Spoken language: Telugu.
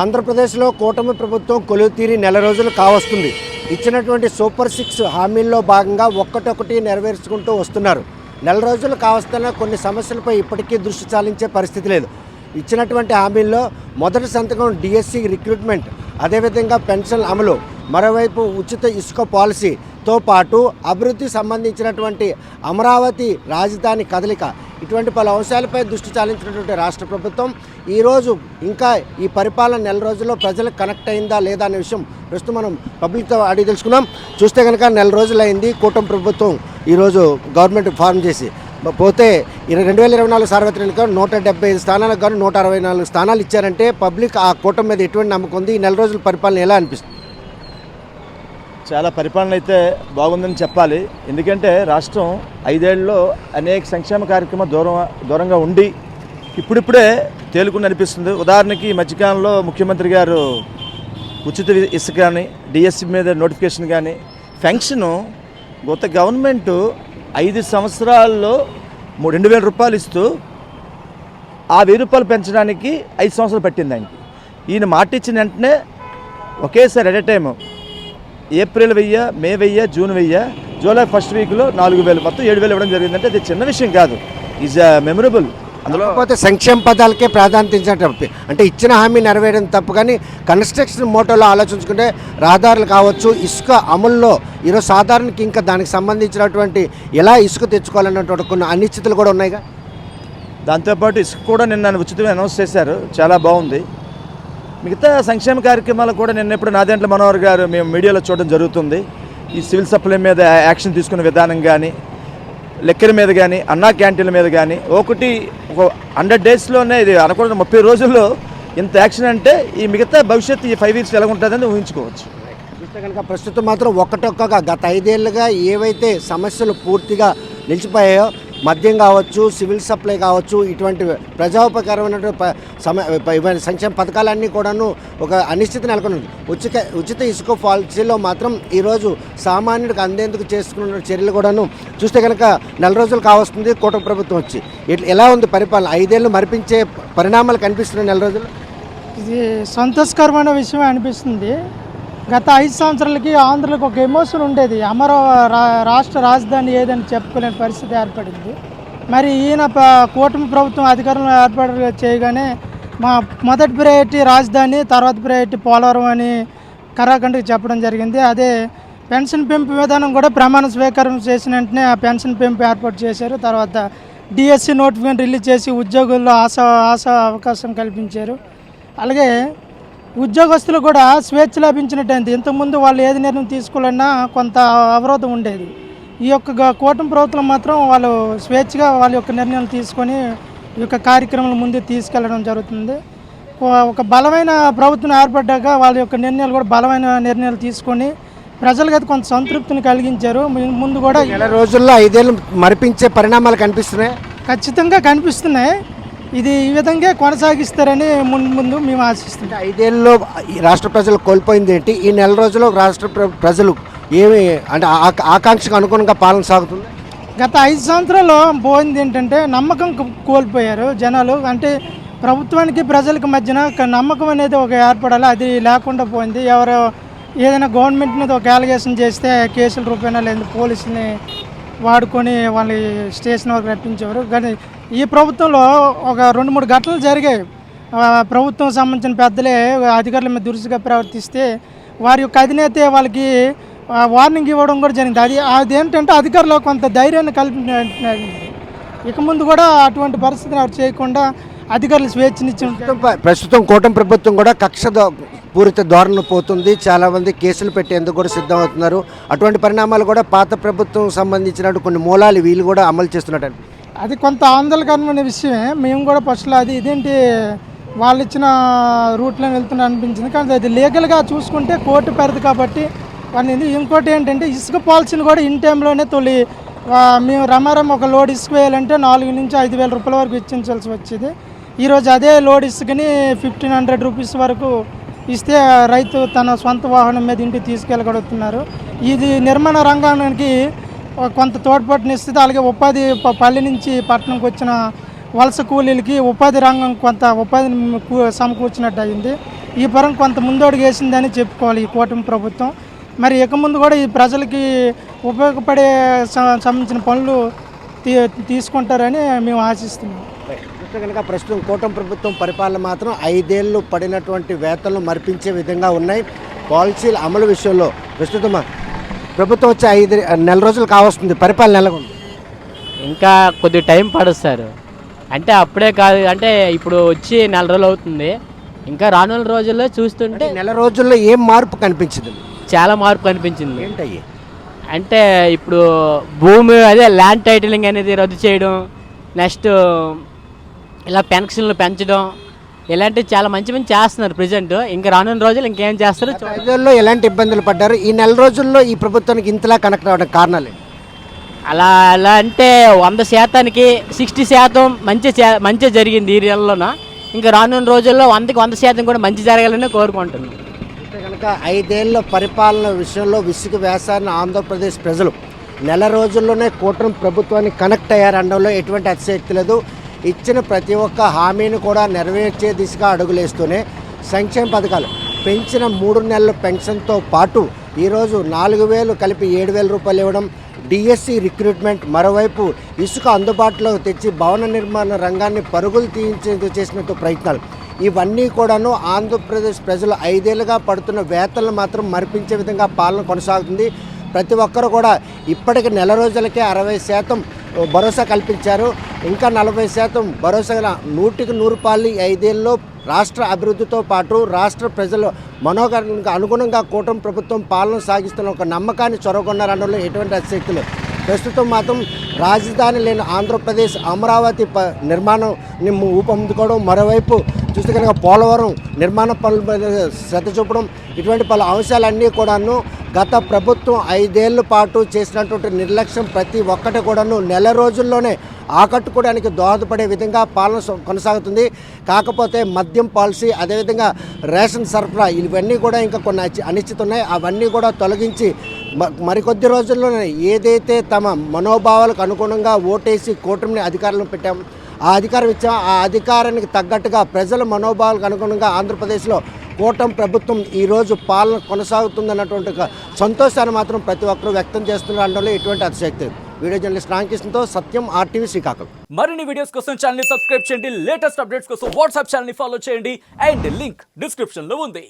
ఆంధ్రప్రదేశ్లో కూటమి ప్రభుత్వం కొలువుతీరి నెల రోజులు కావస్తుంది. ఇచ్చినటువంటి సూపర్ 6 హామీల్లో భాగంగా ఒక్కటొక్కటి నెరవేర్చుకుంటూ వస్తున్నారు. నెల రోజులు కావస్తున్న కొన్ని సమస్యలపై ఇప్పటికీ దృష్టి సారించే పరిస్థితి లేదు. ఇచ్చినటువంటి హామీల్లో మొదటి సంతకం డిఎస్సి రిక్రూట్మెంట్, అదేవిధంగా పెన్షన్ అమలు, మరోవైపు ఉచిత ఇసుక పాలసీతో పాటు అభివృద్ధి సంబంధించినటువంటి అమరావతి రాజధాని కదలిక, ఇటువంటి పలు అంశాలపై దృష్టి సారించినటువంటి రాష్ట్ర ప్రభుత్వం ఈరోజు ఇంకా ఈ పరిపాలన నెల రోజుల్లో ప్రజలకు కనెక్ట్ అయిందా లేదా అనే విషయం ప్రస్తుతం మనం పబ్లిక్తో అడిగి తెలుసుకున్నాం. చూస్తే కనుక నెల రోజులైంది కూటమి ప్రభుత్వం ఈరోజు గవర్నమెంట్ ఫార్మ్ చేసి పోతే 2024 సార్వత్రిక ఎన్నికలు 175 స్థానాలకు గాను 164 స్థానాలు ఇచ్చారంటే పబ్లిక్ ఆ కూటమి మీద ఎటువంటి నమ్మకం ఉంది? ఈ నెల రోజుల పరిపాలన ఎలా అనిపిస్తుంది? చాలా పరిపాలన అయితే బాగుందని చెప్పాలి. ఎందుకంటే రాష్ట్రం 5 ఏళ్లలో అనేక సంక్షేమ కార్యక్రమాలు దూరంగా ఉండి ఇప్పుడిప్పుడే తేలుకుని అనిపిస్తుంది. ఉదాహరణకి ఈ మధ్యకాలంలో ముఖ్యమంత్రి గారు ఉచిత ఇసుక కానీ, డిఎస్సి మీద నోటిఫికేషన్ కానీ, ఫెన్షను గత గవర్నమెంట్ 5 సంవత్సరాల్లో 2,000 రూపాయలు ఇస్తూ ఆ 1,000 రూపాయలు పెంచడానికి 5 సంవత్సరాలు పట్టింది ఆయనకి. ఈయన మాట ఇచ్చిన వెంటనే ఒకేసారి at a time April 1000, May 1000, June 1000, July first వీక్లో 4,000, మొత్తం 7,000 ఇవ్వడం జరిగిందంటే అది చిన్న విషయం కాదు. Is memorable. అందులో పోతే సంక్షేమ పదాలకే ప్రాధాన్యత ఇచ్చినట్టు, అంటే ఇచ్చిన హామీ నెరవేయడం తప్పు, కానీ కన్స్ట్రక్షన్ మోటోలో ఆలోచించుకుంటే రహదారులు కావచ్చు, ఇసుక అమల్లో ఈరోజు సాధారణకి ఇంకా దానికి సంబంధించినటువంటి ఎలా ఇసుక తెచ్చుకోవాలన్నటువంటి కొన్ని అనిశ్చితులు కూడా ఉన్నాయిగా. దాంతోపాటు ఇసుక కూడా నిన్న ఉచితంగా అనౌన్స్ చేశారు, చాలా బాగుంది. మిగతా సంక్షేమ కార్యక్రమాలు కూడా నిన్న ఎప్పుడు నాదెండ్ల మనోహర్ గారు మేము మీడియాలో చూడడం జరుగుతుంది. ఈ సివిల్ సప్లై మీద యాక్షన్ తీసుకునే విధానం కానీ, లెక్కల మీద కానీ, అన్నా క్యాంటీన్ల మీద కానీ ఒక 100 డేస్లోనే ఇది అనకుండా 30 రోజుల్లో ఇంత యాక్షన్ అంటే ఈ మిగతా భవిష్యత్తు ఈ 5 ఇయర్స్ ఎలా ఉంటుందని ఊహించుకోవచ్చు. చూస్తే కనుక ప్రస్తుతం మాత్రం ఒక్కటొక్కగా గత 5 ఏళ్ళుగా ఏవైతే సమస్యలు పూర్తిగా నిలిచిపోయాయో, మద్యం కావచ్చు, సివిల్ సప్లై కావచ్చు, ఇటువంటి ప్రజాపకరమైనటువంటి సంక్షేమ పథకాలన్నీ కూడాను ఒక అనిశ్చితి నెలకొన్నది. ఉచిత ఇసుక పాలసీలో మాత్రం ఈరోజు సామాన్యుడికి అందేందుకు చేసుకున్న చర్యలు కూడాను చూస్తే కనుక నెల రోజులు కావస్తుంది కూటమి ప్రభుత్వం వచ్చి. ఎలా ఉంది పరిపాలన? 5 ఏళ్ళు మరిపించే పరిణామాలు కనిపిస్తున్నాయి నెల రోజులు. ఇది సంతోషకరమైన విషయం అనిపిస్తుంది. గత 5 సంవత్సరాలకి ఆంధ్రలకు ఒక ఎమోషన్ ఉండేది, రాష్ట్ర రాజధాని ఏదని చెప్పుకోలేని పరిస్థితి ఏర్పడింది. మరి ఈయన కూటమి ప్రభుత్వం అధికారంలో ఏర్పాటు చేయగానే మా మొదటి ప్రయారిటీ రాజధాని, తర్వాత ప్రయారిటీ పోలవరం అని కరాఖండ్కి చెప్పడం జరిగింది. అదే పెన్షన్ పెంపు విధానం కూడా ప్రమాణ స్వీకారం చేసిన వెంటనే ఆ పెన్షన్ పెంపు ఏర్పాటు చేశారు. తర్వాత డిఎస్సి నోటిఫికేషన్ రిలీజ్ చేసి ఉద్యోగుల్లో ఆశ అవకాశం కల్పించారు. అలాగే ఉద్యోగస్తులు కూడా స్వేచ్ఛ లభించినట్టయింది. ఇంతకుముందు వాళ్ళు ఏది నిర్ణయం తీసుకోవాలన్నా కొంత అవరోధం ఉండేది. ఈ యొక్క కూటమి ప్రభుత్వం మాత్రం వాళ్ళు స్వేచ్ఛగా వాళ్ళ యొక్క నిర్ణయాలు తీసుకొని ఈ యొక్క కార్యక్రమాల ముందు తీసుకెళ్లడం జరుగుతుంది. ఒక బలమైన ప్రభుత్వం ఏర్పడ్డాక వాళ్ళ యొక్క నిర్ణయాలు కూడా బలమైన నిర్ణయాలు తీసుకొని ప్రజలకు అయితే కొంత సంతృప్తిని కలిగించారు. ముందు కూడా నెల రోజుల్లో 5 ఏళ్ళు మరిపించే పరిణామాలు కనిపిస్తున్నాయి. ఖచ్చితంగా కనిపిస్తున్నాయి. ఇది ఈ విధంగా కొనసాగిస్తారని ముందు మేము ఆశిస్తున్నాం. 5 ఏళ్ళలో రాష్ట్ర ప్రజలు కోల్పోయింది ఏంటి? ఈ నెల రోజుల్లో రాష్ట్ర ప్రజలు ఏమి అంటే ఆకాంక్షకు అనుగుణంగా పాలన సాగుతుంది? గత 5 సంవత్సరాల్లో పోయింది ఏంటంటే నమ్మకం కోల్పోయారు జనాలు. అంటే ప్రభుత్వానికి ప్రజలకు మధ్యన నమ్మకం అనేది ఒక ఏర్పడాలి, అది లేకుండా పోయింది. ఎవరు ఏదైనా గవర్నమెంట్ మీద ఒక అలిగేషన్ చేస్తే కేసుల రూపేణా లేదు పోలీసుని వాడుకొని వాళ్ళ స్టేషన్ వరకు రప్పించేవారు. కానీ ఈ ప్రభుత్వంలో ఒక 2-3 ఘటనలు జరిగాయి. ప్రభుత్వం సంబంధించిన పెద్దలే అధికారుల మీద దురుసుగా ప్రవర్తిస్తే వారి యొక్క అధినేత వాళ్ళకి వార్నింగ్ ఇవ్వడం కూడా జరిగింది. అదేంటంటే అధికారులు కొంత ధైర్యాన్ని కల్పించారు. ఇక ముందు కూడా అటువంటి పరిస్థితిని చేయకుండా అధికారులు స్వేచ్ఛనిచ్చి. ప్రస్తుతం కూటమి ప్రభుత్వం కూడా కక్ష పూరిత ధోరణి పోతుంది. చాలామంది కేసులు పెట్టేందుకు కూడా సిద్ధమవుతున్నారు. అటువంటి పరిణామాలు కూడా పాత ప్రభుత్వం సంబంధించిన కొన్ని మూలాలు వీళ్ళు కూడా అమలు చేస్తున్నట్టు. అది కొంత ఆందోళనకరమైన విషయమే. మేము కూడా ఫస్ట్లో ఇదేంటి వాళ్ళు ఇచ్చిన రూట్లో వెళ్తున్నా అనిపించింది. కానీ అది లీగల్గా చూసుకుంటే కోర్టు పరిధి కాబట్టి వాళ్ళని. ఇంకోటి ఏంటంటే ఇసుక పాలసీని కూడా ఇన్ టైంలోనే మేము రమారం ఒక లోడ్ ఇసుక వేయాలంటే 4,000 నుంచి 5,000 రూపాయల వరకు ఇచ్చించాల్సి వచ్చేది. ఈరోజు అదే లోడ్ ఇసుకని 1,500 రూపీస్ వరకు ఇస్తే రైతు తన సొంత వాహనం మీద ఇంటికి తీసుకెళ్ళగలుగుతున్నారు. ఇది నిర్మాణ రంగానికి కొంత తోడ్పాటునిస్తుంది. అలాగే ఉపాధి పల్లె నుంచి పట్టణంకి వచ్చిన వలస కూలీలకి ఉపాధి రంగం కొంత ఉపాధిని సమకూర్చినట్టు అయింది. ఈ పరం కొంత ముందడుగు వేసిందని చెప్పుకోవాలి ఈ కూటమి ప్రభుత్వం. మరి ఇక ముందు కూడా ఈ ప్రజలకి ఉపయోగపడే సంబంధించిన పనులు తీసుకుంటారని మేము ఆశిస్తున్నాం. చూస్తే కనుక ప్రస్తుతం కూటమి ప్రభుత్వం పరిపాలన మాత్రం 5 ఏళ్ళు పడినటువంటి వేతనలు మరిపించే విధంగా ఉన్నాయి. పాలసీల అమలు విషయంలో ప్రస్తుతం ప్రభుత్వం వచ్చి 5 నెల రోజులు కావస్తుంది, పరిపాలన నెలకొంది. ఇంకా కొద్ది టైం పడుస్తారు. అంటే అప్పుడే కాదు, అంటే ఇప్పుడు వచ్చి 4 రోజులు అవుతుంది. ఇంకా రానున్న రోజుల్లో చూస్తుంటే నెల రోజుల్లో ఏం మార్పు కనిపించింది? చాలా మార్పు కనిపించింది. ఏంటయ్యి? అంటే ఇప్పుడు భూమి అదే ల్యాండ్ టైటిలింగ్ అనేది రద్దు చేయడం, నెక్స్ట్ ఇలా పెన్షన్లు పెంచడం, ఇలాంటివి చాలా మంచి మంచి చేస్తున్నారు ప్రజెంట్. ఇంకా రానున్న రోజులు ఇంకేం చేస్తారో 5 ఏళ్ళలో ఎలాంటి ఇబ్బందులు పడ్డారు? ఈ నెల రోజుల్లో ఈ ప్రభుత్వానికి ఇంతలా కనెక్ట్ అవ్వడం కారణాలు ఏంటి? అలా అంటే 100%కి 60% మంచి జరిగింది ఈ నెలలోన. ఇంకా రానున్న రోజుల్లో 100కి 100% కూడా మంచి జరగాలని కోరుకుంటున్నాం. అంటే కనుక 5 ఏళ్ళ పరిపాలన విషయంలో విసుగు వేసారిన ఆంధ్రప్రదేశ్ ప్రజలు నెల రోజుల్లోనే కూటమి ప్రభుత్వానికి కనెక్ట్ అయ్యారనడంలో ఎటువంటి అతిశయక్తి లేదు. ఇచ్చిన ప్రతి ఒక్క హామీని కూడా నెరవేర్చే దిశగా అడుగులేస్తూనే సంక్షేమ పథకాలు పెంచిన 3 నెలల పెన్షన్తో పాటు ఈరోజు 4,000 కలిపి 7,000 రూపాయలు ఇవ్వడం, డిఎస్సి రిక్రూట్మెంట్, మరోవైపు ఇసుక అందుబాటులోకి తెచ్చి భవన నిర్మాణ రంగాన్ని పరుగులు తీయించేందుకు చేసినట్టు ప్రయత్నాలు, ఇవన్నీ కూడాను ఆంధ్రప్రదేశ్ ప్రజలు 5 ఏళ్ళుగా పడుతున్న వేతనలు మాత్రం మరిపించే విధంగా పాలన కొనసాగుతుంది. ప్రతి ఒక్కరు కూడా ఇప్పటికి నెల రోజులకే 60% భరోసా కల్పించారు. ఇంకా 40% భరోసా 100కి 100 పాలు 5 ఏళ్ళలో రాష్ట్ర అభివృద్ధితో పాటు రాష్ట్ర ప్రజల మనోగణానికి అనుగుణంగా కూటమి ప్రభుత్వం పాలన సాగిస్తున్న ఒక నమ్మకాన్ని చొరగొన్నారనడంలో ఎటువంటి అతిశక్తులు. ప్రస్తుతం మాత్రం రాజధాని లేని ఆంధ్రప్రదేశ్ అమరావతి నిర్మాణాన్ని ఊపందుకోవడం, మరోవైపు చూస్తే కనుక పోలవరం నిర్మాణ పనుల మీద శ్రద్ధ చూపడం, ఇటువంటి పలు అంశాలన్నీ కూడాను గత ప్రభుత్వం 5 ఏళ్ల పాటు చేసినటువంటి నిర్లక్ష్యం ప్రతి ఒక్కటి కూడాను నెల రోజుల్లోనే ఆకట్టుకోవడానికి దోహదపడే విధంగా పాలన కొనసాగుతుంది. కాకపోతే మద్యం పాలసీ, అదేవిధంగా రేషన్ సరఫరా, ఇవన్నీ కూడా ఇంకా కొన్ని అనిశ్చిత ఉన్నాయి. అవన్నీ కూడా తొలగించి మరికొద్ది రోజుల్లోనే ఏదైతే తమ మనోభావాలకు అనుగుణంగా ఓటేసి కూటమిని అధికారంలో పెట్టాం, ఆ అధికారం ఇచ్చాం, ఆ అధికారానికి తగ్గట్టుగా ప్రజల మనోభావాలకు అనుగుణంగా ఆంధ్రప్రదేశ్లో కూటమి ప్రభుత్వం ఈరోజు పాలన కొనసాగుతుందన్నటువంటి సంతోషాన్ని మాత్రం ప్రతి ఒక్కరూ వ్యక్తం చేస్తున్నారు అనడంలో ఎటువంటి అతిశక్తి. వీడియో జర్నలిస్ట్ రామకృష్ణతో సత్యం, RTV శ్రీకాకుళం. మరిన్ని వీడియోస్ కోసం ఛానల్ ని సబ్స్క్రైబ్ చేయండి. లేటెస్ట్ అప్డేట్స్ కోసం వాట్సాప్ ఛానల్ ని ఫాలో చేయండి. అండ్ లింక్ డిస్క్రిప్షన్ లో ఉంది.